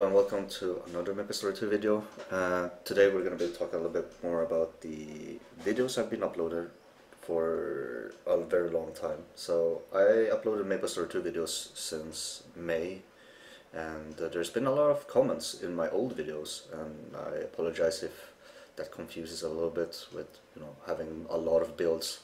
And welcome to another Maplestory 2 video. Today we're going to be talking a little bit more about the videos I've been uploaded for a very long time. So I uploaded Maplestory 2 videos since May, and there's been a lot of comments in my old videos, and I apologize if that confuses a little bit with having a lot of builds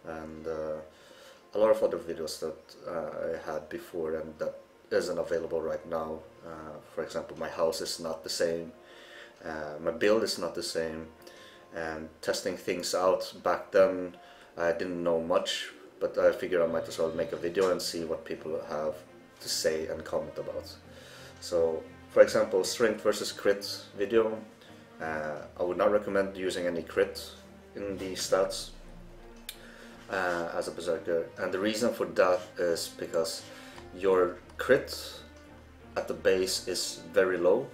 and a lot of other videos that I had before and that isn't available right now. For example, my house is not the same, my build is not the same, and testing things out back then I didn't know much, but I figured I might as well make a video and see what people have to say and comment about. So for example, strength versus crit video, I would not recommend using any crit in the stats as a berserker, and the reason for that is because your crit at the base is very low.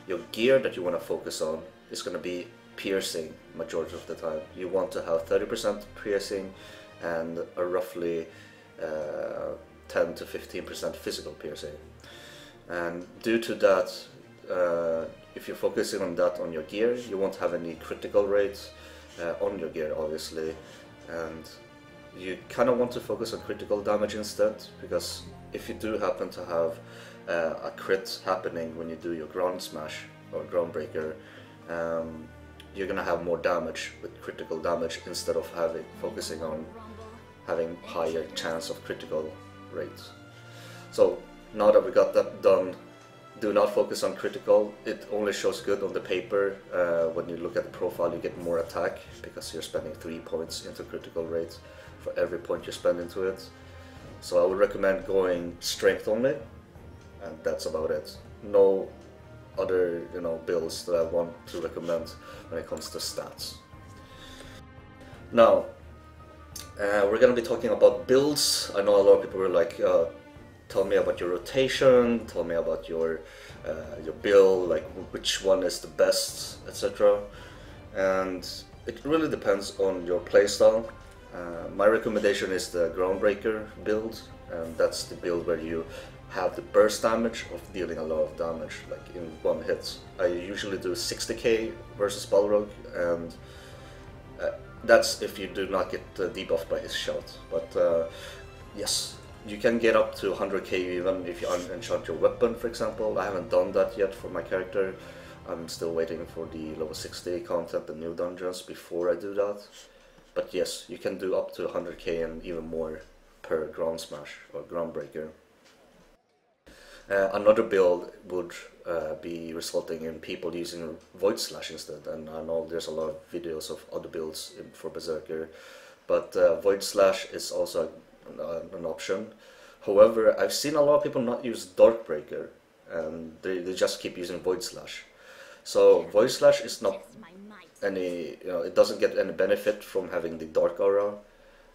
Your gear that you want to focus on is going to be piercing majority of the time. You want to have 30% piercing and a roughly 10 to 15% physical piercing. And due to that, if you're focusing on that on your gear, you won't have any critical rate on your gear, obviously, and you kind of want to focus on critical damage instead, because if you do happen to have a crit happening when you do your ground smash or ground breaker, you're gonna have more damage with critical damage instead of focusing on having higher chance of critical rates. So now that we got that done, do not focus on critical. It only shows good on the paper. When you look at the profile, you get more attack because you're spending 3 points into critical rate for every point you spend into it. So I would recommend going strength only, and that's about it. No other builds that I want to recommend when it comes to stats. Now we're gonna be talking about builds. I know a lot of people were like, tell me about your rotation, tell me about your build, like which one is the best, etc. And it really depends on your playstyle. My recommendation is the Groundbreaker build, and that's the build where you have the burst damage of dealing a lot of damage, like in one hit. I usually do 60k versus Balrog, and that's if you do not get debuffed by his shout. But yes, you can get up to 100k even if you enchant your weapon, for example. I haven't done that yet for my character. I'm still waiting for the level 60 content, the new dungeons, before I do that. But yes, you can do up to 100k and even more per ground smash or ground breaker. Another build would be resulting in people using Void Slash instead, and I know there's a lot of videos of other builds for Berserker, but Void Slash is also an option. However, I've seen a lot of people not use Darkbreaker, and they just keep using Void Slash. So Void Slash is not any, it doesn't get any benefit from having the Dark Aura.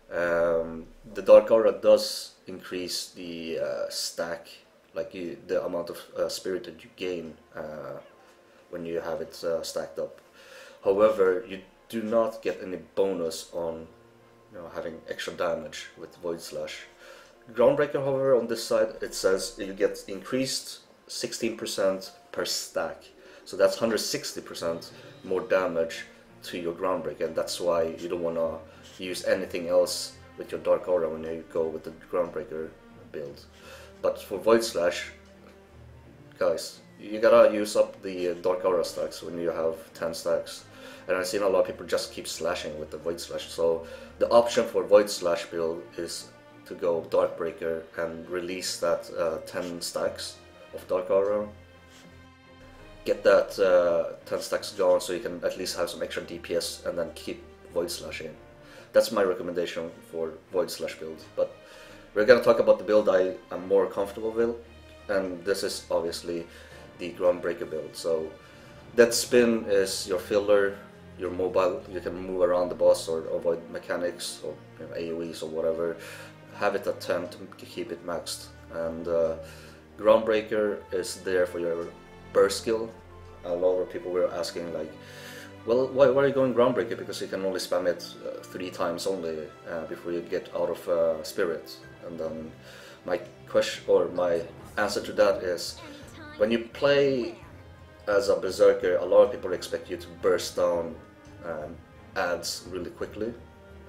The Dark Aura does increase the stack, like the amount of spirit that you gain when you have it stacked up. However, you do not get any bonus on having extra damage with Void Slash. Groundbreaker, however, on this side it says you get increased 16% per stack, so that's 160% more damage to your Groundbreaker, and that's why you don't want to use anything else with your Dark Aura when you go with the Groundbreaker build. But for Void Slash, guys, you gotta use up the Dark Aura stacks when you have 10 stacks. And I've seen a lot of people just keep slashing with the Void Slash. So the option for Void Slash build is to go Darkbreaker and release that 10 stacks of Dark Aura. Get that 10 stacks gone so you can at least have some extra DPS and then keep Void Slashing. That's my recommendation for Void Slash build. But we're gonna talk about the build I am more comfortable with, and this is obviously the Groundbreaker build. So that spin is your filler, your mobile. You can move around the boss or avoid mechanics or AoEs or whatever. Have it at 10 to keep it maxed. And Groundbreaker is there for your burst skill. A lot of people were asking like, well, why are you going Groundbreaker? Because you can only spam it 3 times only before you get out of spirit. And then my question or my answer to that is when you play as a Berserker, a lot of people expect you to burst down ads really quickly,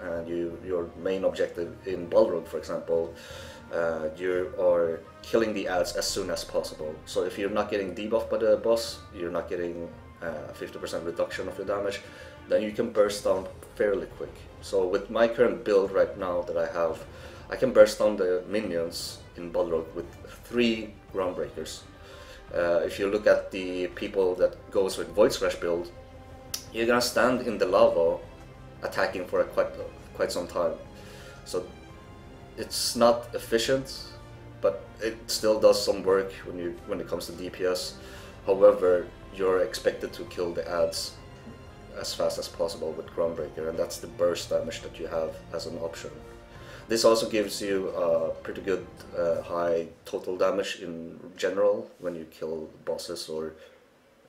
and your main objective in Balrog, for example, you are killing the ads as soon as possible. So if you're not getting debuffed by the boss, you're not getting 50% reduction of your damage, then you can burst down fairly quick. So with my current build right now that I have, I can burst down the minions in Balrog with 3 Groundbreakers. If you look at the people that goes with Void Slash build, you're gonna stand in the lava attacking for quite some time. So it's not efficient, but it still does some work when it comes to DPS. However, you're expected to kill the ads as fast as possible with Groundbreaker, and that's the burst damage that you have as an option. This also gives you pretty good high total damage in general when you kill bosses or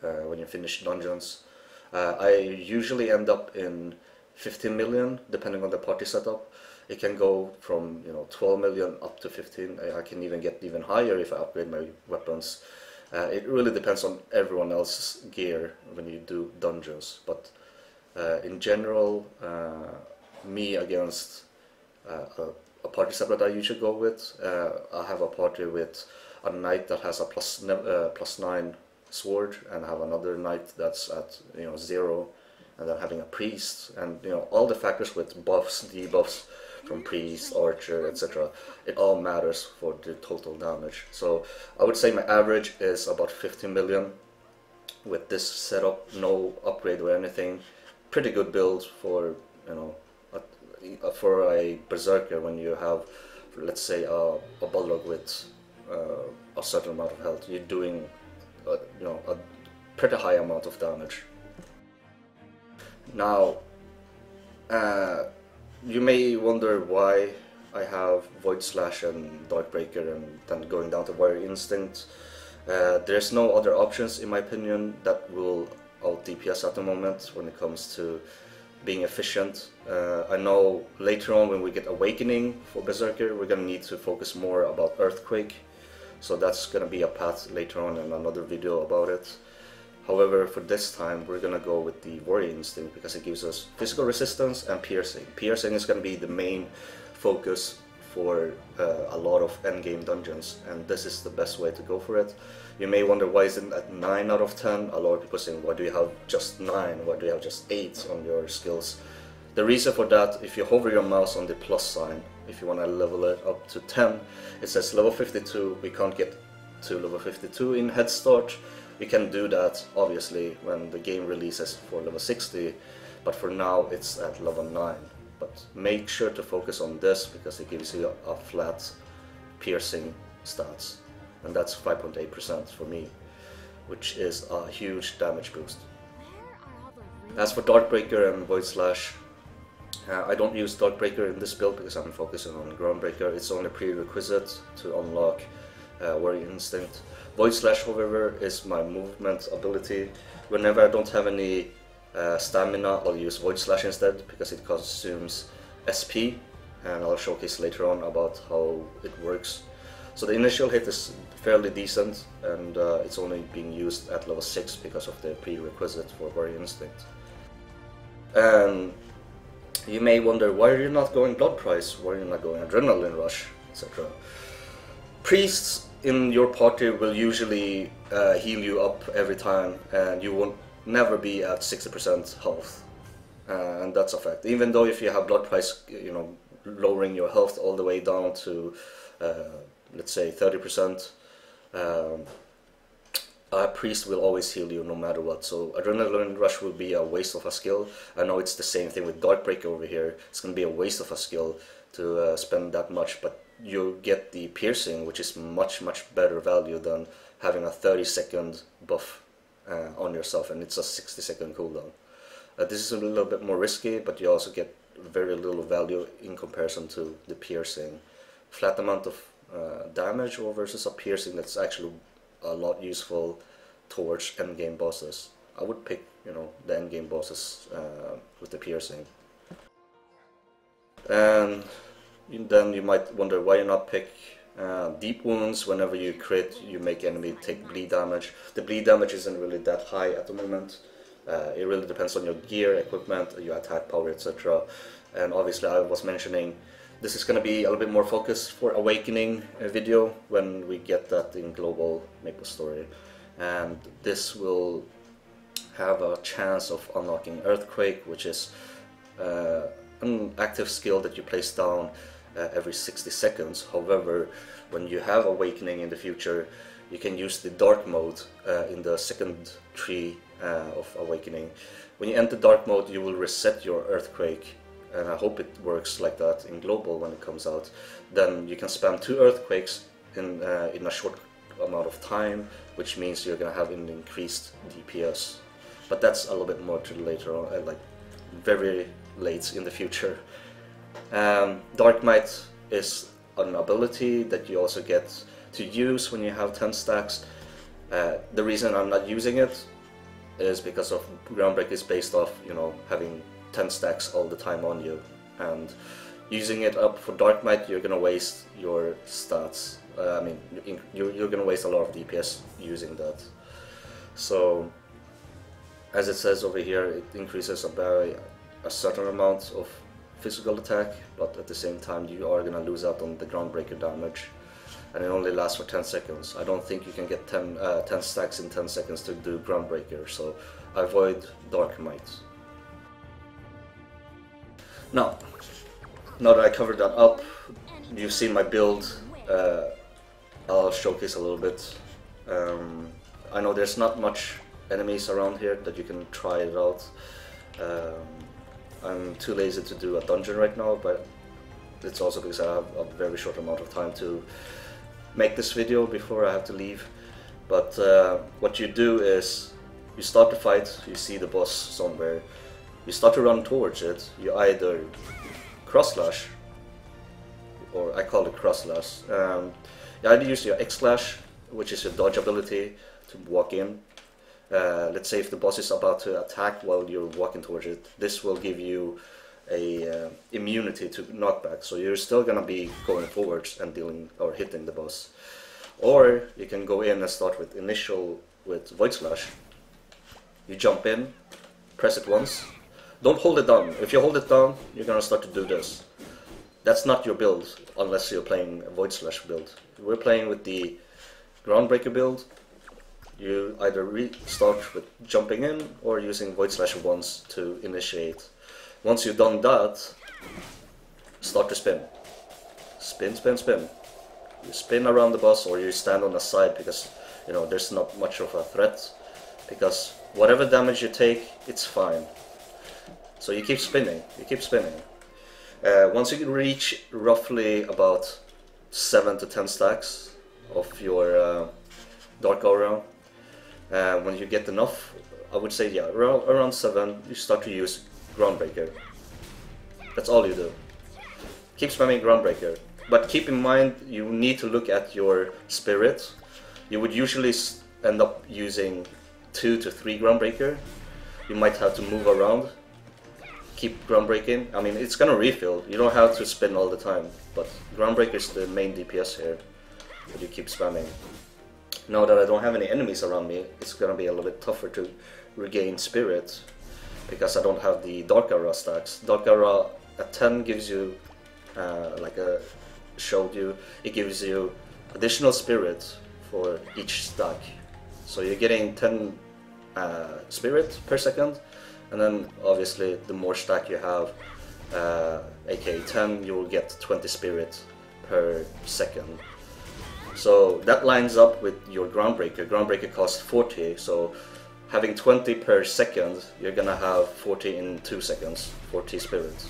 when you finish dungeons. I usually end up in 15 million depending on the party setup. It can go from 12 million up to 15. I can even get even higher if I upgrade my weapons. It really depends on everyone else's gear when you do dungeons, but in general, me against a party set that I usually go with, I have a party with a knight that has a +9 sword, and I have another knight that's at 0, and then having a priest, and all the factors with buffs, debuffs from priest, archer, etc. It all matters for the total damage. So I would say my average is about 15 million with this setup, no upgrade or anything. Pretty good build for for a Berserker when you have, let's say, a Balrog with a certain amount of health. You're doing a pretty high amount of damage. Now, you may wonder why I have Void Slash and Darkbreaker and then going down to Warrior Instinct. There's no other options, in my opinion, that will out DPS at the moment when it comes to being efficient. I know later on when we get Awakening for Berserker, we're going to need to focus more about Earthquake, so that's going to be a path later on in another video about it. However, for this time we're going to go with the Warrior Instinct because it gives us physical resistance and piercing. Piercing is going to be the main focus for a lot of endgame dungeons, and this is the best way to go for it. You may wonder why is it at 9 out of 10? A lot of people saying, why do you have just 9? Why do you have just 8 on your skills? The reason for that, if you hover your mouse on the plus sign, if you want to level it up to 10, it says level 52. We can't get to level 52 in headstart. We can do that obviously when the game releases for level 60, but for now it's at level 9. But make sure to focus on this because it gives you a flat piercing stats, and that's 5.8% for me, which is a huge damage boost. As for Darkbreaker and Void Slash, I don't use Darkbreaker in this build because I'm focusing on Groundbreaker. It's only a prerequisite to unlock Warrior Instinct. Void Slash, however, is my movement ability. Whenever I don't have any stamina, I'll use Void Slash instead because it consumes SP, and I'll showcase later on about how it works. So the initial hit is fairly decent, and it's only being used at level 6 because of the prerequisite for Warrior Instinct. And you may wonder, why are you not going Blood Price, why are you not going Adrenaline Rush, etc. Priests in your party will usually heal you up every time, and you will never be at 60% health, and that's a fact. Even though if you have Blood Price, lowering your health all the way down to let's say 30%, a priest will always heal you no matter what. So Adrenaline Rush will be a waste of a skill. I know it's the same thing with Darkbreaker over here. It's going to be a waste of a skill to spend that much, but you get the piercing, which is much better value than having a 30-second buff on yourself, and it's a 60-second cooldown. This is a little bit more risky, but you also get very little value in comparison to the piercing. Flat amount of damage or versus a piercing that's actually a lot useful towards endgame bosses. I would pick the endgame bosses with the piercing. And then you might wonder why you not pick Deep wounds, whenever you crit, you make enemy take bleed damage. The bleed damage isn't really that high at the moment. It really depends on your gear, equipment, your attack power, etc. And obviously I was mentioning this is going to be a little bit more focused for Awakening video when we get that in global Maplestory. And this will have a chance of unlocking Earthquake, which is an active skill that you place down every 60 seconds. However, when you have Awakening in the future, you can use the Dark mode in the second tree of Awakening. When you enter Dark mode, you will reset your Earthquake, and I hope it works like that in global when it comes out. Then you can spam 2 Earthquakes in a short amount of time, which means you're gonna have an increased DPS. But that's a little bit more to later on, like very late in the future. Dark Might is an ability that you also get to use when you have 10 stacks. The reason I'm not using it is because of Groundbreak is based off, you know, having 10 stacks all the time on you, and using it up for Dark Might, you're gonna waste your stats. I mean, you're gonna waste a lot of DPS using that. So, as it says over here, it increases by a certain amount of physical attack, but at the same time you are gonna lose out on the Groundbreaker damage, and it only lasts for 10 seconds. I don't think you can get 10 stacks in 10 seconds to do Groundbreaker, so avoid Dark Might. Now that I covered that up, you've seen my build. I'll showcase a little bit. I know there's not much enemies around here that you can try it out. I'm too lazy to do a dungeon right now, but it's also because I have a very short amount of time to make this video before I have to leave. But what you do is you start the fight, you see the boss somewhere, you start to run towards it. You either cross slash, or I call it cross slash. You either use your X slash, which is your dodge ability, to walk in. Let's say if the boss is about to attack while you're walking towards it, this will give you a immunity to knockback, so you're still gonna be going forwards and dealing or hitting the boss. Or you can go in and start with initial with Void Slash. You jump in, press it once. Don't hold it down. If you hold it down, you're gonna start to do this. That's not your build unless you're playing a Void Slash build. We're playing with the Groundbreaker build. You either restart with jumping in or using Void Slash once to initiate. Once you've done that, start to spin. Spin, spin, spin. You spin around the boss, or you stand on the side because, you know, there's not much of a threat. Because whatever damage you take, it's fine. So you keep spinning, you keep spinning. Once you reach roughly about 7 to 10 stacks of your Dark Aura, when you get enough, I would say, yeah, around 7, you start to use Groundbreaker. That's all you do. Keep spamming Groundbreaker. But keep in mind, you need to look at your spirit. You would usually end up using 2 to 3 Groundbreaker. You might have to move around. Keep Groundbreaking. I mean, it's gonna refill. You don't have to spin all the time. But Groundbreaker is the main DPS here that you keep spamming. Now that I don't have any enemies around me, it's gonna be a little bit tougher to regain spirit, because I don't have the Dark Aura stacks. Dark Aura at 10 gives you, like I showed you, it gives you additional spirit for each stack. So you're getting 10 spirit per second, and then obviously the more stack you have, aka 10, you will get 20 spirit per second. So that lines up with your Groundbreaker. Groundbreaker costs 40, so having 20 per second, you're gonna have 40 in 2 seconds, 40 spirit.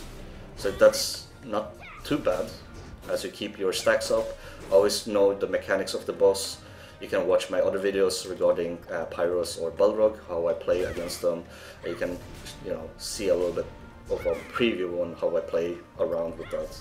So that's not too bad as you keep your stacks up. Always know the mechanics of the boss. You can watch my other videos regarding Pyros or Balrog, how I play against them. You can, you know, see a little bit of a preview on how I play around with that.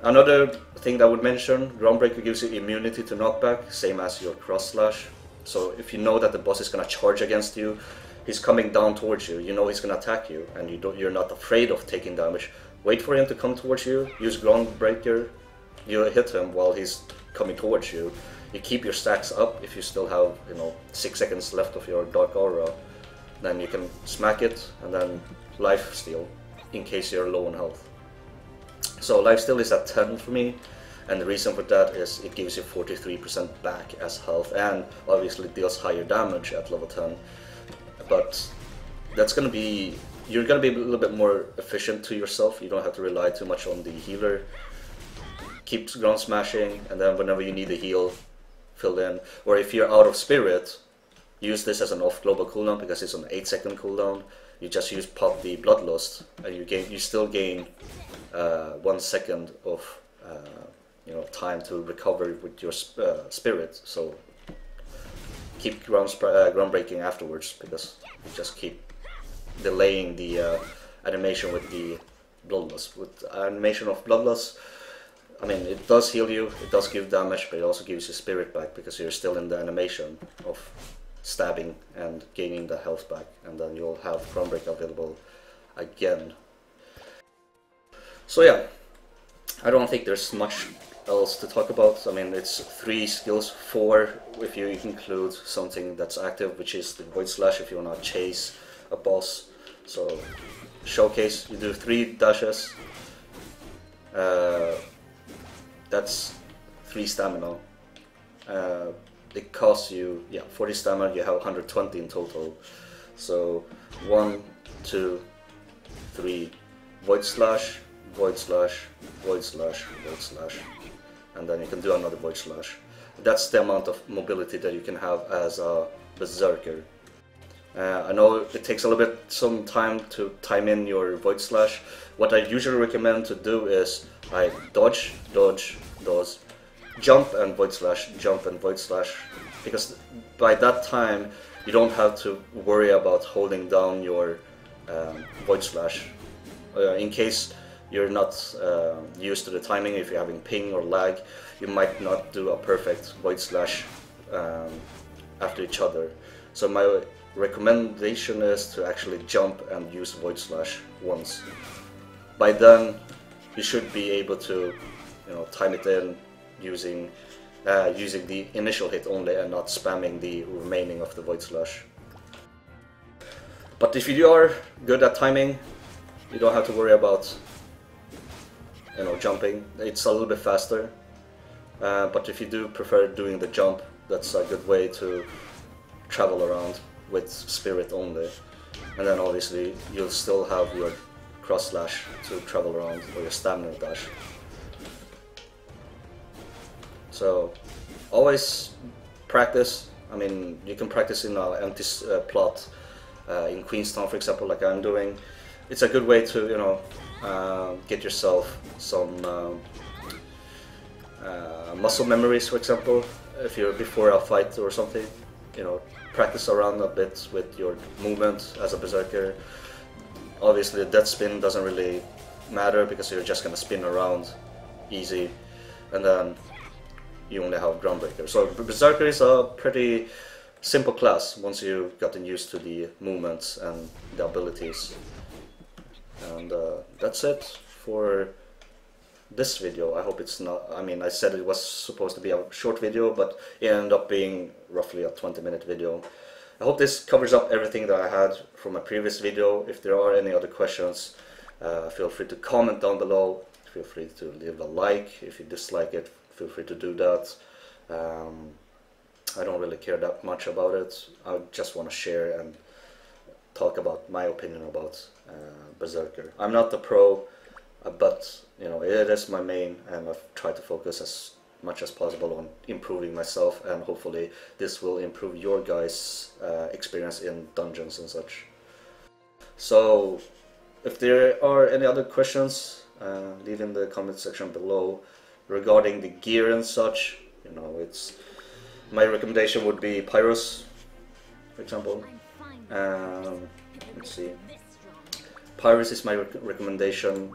Another thing that I would mention, Groundbreaker gives you immunity to knockback, same as your cross slash. So if you know that the boss is gonna charge against you, he's coming down towards you, you know he's gonna attack you, and you're not afraid of taking damage. Wait for him to come towards you, use Groundbreaker, you hit him while he's coming towards you. You keep your stacks up if you still have, you know, 6 seconds left of your Dark Aura. Then you can smack it and then life steal in case you're low on health. So life steal is at 10 for me, and the reason for that is it gives you 43% back as health, and obviously deals higher damage at level 10. But that's gonna be, you're gonna be a little bit more efficient to yourself. You don't have to rely too much on the healer. Keep ground smashing, and then whenever you need a heal, fill in. Or if you're out of spirit, use this as an off global cooldown because it's an 8-second cooldown. You just pop the Bloodlust, and you still gain 1 second of you know, time to recover with your spirit. So keep ground breaking afterwards, because you just keep delaying the animation with the Bloodlust. With animation of Bloodlust, I mean, it does heal you, it does give damage, but it also gives you spirit back because you're still in the animation of stabbing and gaining the health back, and then you'll have Groundbreak available again. So yeah, I don't think there's much else to talk about. I mean, it's 3 skills, 4 if you include something that's active, which is the Void Slash if you want to chase a boss. So Showcase, you do 3 dashes. That's 3 stamina. It costs you 40 stamina. You have 120 in total. So 1, 2, 3, Void Slash, Void Slash, Void Slash, Void Slash, and then you can do another Void Slash. That's the amount of mobility that you can have as a Berserker. I know it takes a little bit some time to time in your Void Slash. What I usually recommend to do is I dodge, dodge, dodge, jump and Void Slash, jump and Void Slash, because by that time you don't have to worry about holding down your Void Slash. In case you're not used to the timing, if you're having ping or lag, you might not do a perfect Void Slash after each other. So my recommendation is to actually jump and use Void Slash once. By then you should be able to, you know, time it in using the initial hit only and not spamming the remaining of the Void Slash. But if you are good at timing, you don't have to worry about, you know, jumping. It's a little bit faster, but if you do prefer doing the jump, that's a good way to travel around with spirit only. And then obviously you'll still have your cross slash to travel around, or your stamina dash. So always practice. I mean, you can practice in an empty plot in Queenstown, for example, like I'm doing. It's a good way to, you know, get yourself some muscle memories, for example. If you're before a fight or something, you know, practice around a bit with your movement as a Berserker. Obviously, the death spin doesn't really matter because you're just gonna spin around easy, and then you only have Groundbreaker. So Berserker is a pretty simple class once you've gotten used to the movements and the abilities. And that's it for this video. I hope it's not, I mean, I said it was supposed to be a short video, but it ended up being roughly a 20-minute video. I hope this covers up everything that I had from my previous video. If there are any other questions, feel free to comment down below. Feel free to leave a like. If you dislike it, feel free to do that. I don't really care that much about it. I just want to share and talk about my opinion about Berserker. I'm not the pro, but you know, it is my main, and I've tried to focus as much as possible on improving myself, and hopefully this will improve your guys' experience in dungeons and such. So if there are any other questions, leave in the comment section below regarding the gear and such. You know, it's my recommendation would be Pyrus, for example. Let's see. Pyrus is my recommendation.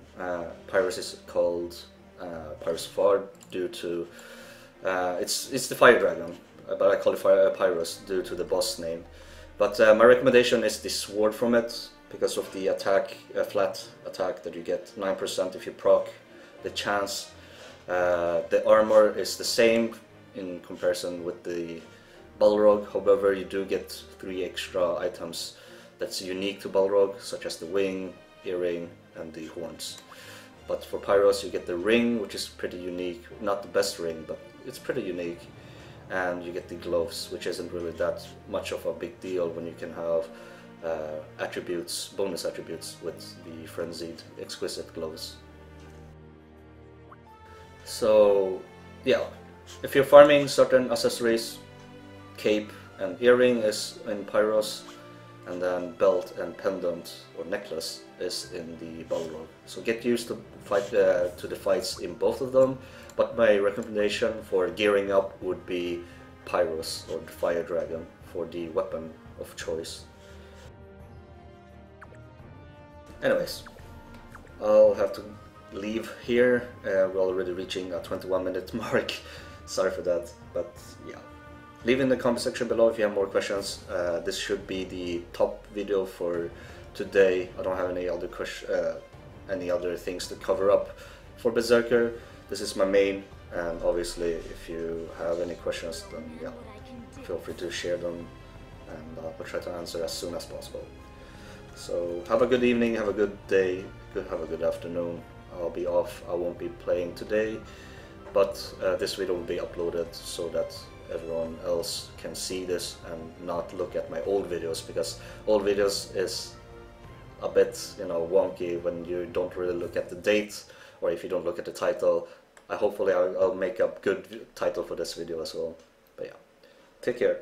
Pyrus is called Pyrus Fard due to it's the fire dragon, but I call it Pyrus due to the boss name. But my recommendation is the sword from it because of the attack, flat attack that you get 9% if you proc, the chance The armor is the same in comparison with the Balrog, however you do get 3 extra items that's unique to Balrog, such as the wing, earring and the horns. But for Pyros you get the ring, which is pretty unique, not the best ring, but it's pretty unique, and you get the gloves, which isn't really that much of a big deal when you can have attributes, bonus attributes with the frenzied exquisite gloves. So yeah, if you're farming certain accessories, cape and earring is in Pyros, and then belt and pendant or necklace is in the Balrog. So get used to the fights in both of them, but my recommendation for gearing up would be Pyros or the Fire Dragon for the weapon of choice. Anyways, I'll have to leave here. We're already reaching a 21-minute mark. Sorry for that, but yeah. Leave in the comment section below if you have more questions. This should be the top video for today. I don't have any other things to cover up for Berserker. This is my main, and obviously if you have any questions, then yeah, feel free to share them, and I'll try to answer as soon as possible. So have a good evening, have a good day, have a good afternoon. I'll be off, I won't be playing today, but this video will be uploaded so that everyone else can see this and not look at my old videos, because old videos is a bit, you know, wonky when you don't really look at the date, or if you don't look at the title. Hopefully I'll make a good title for this video as well. But yeah, take care.